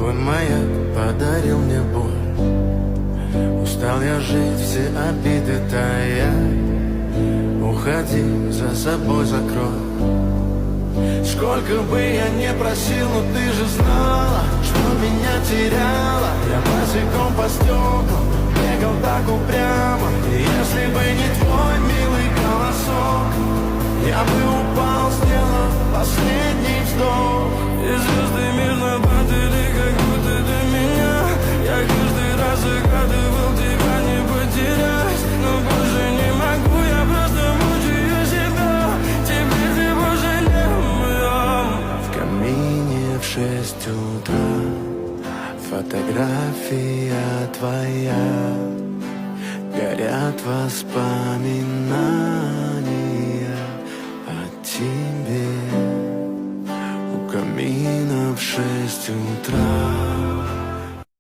Твой маяк подарил мне боль. Устал я жить, все обиды таять. Уходи, за собой закрой. Сколько бы я не просил, но ты же знала, что меня теряла. Я босиком по стеклам бегал так упрямо. И если бы не твой милый голосок, я бы упал, сделав последний вздох. И звезды мирно падали, как будто до меня. Я каждый раз загадывал тебя не потерять, но больше не могу, я просто мучаю себя. Теперь ты больше не моя. В камине в 6 утра фотография твоя. Горят воспоминания о тебе. У камина в 6 утра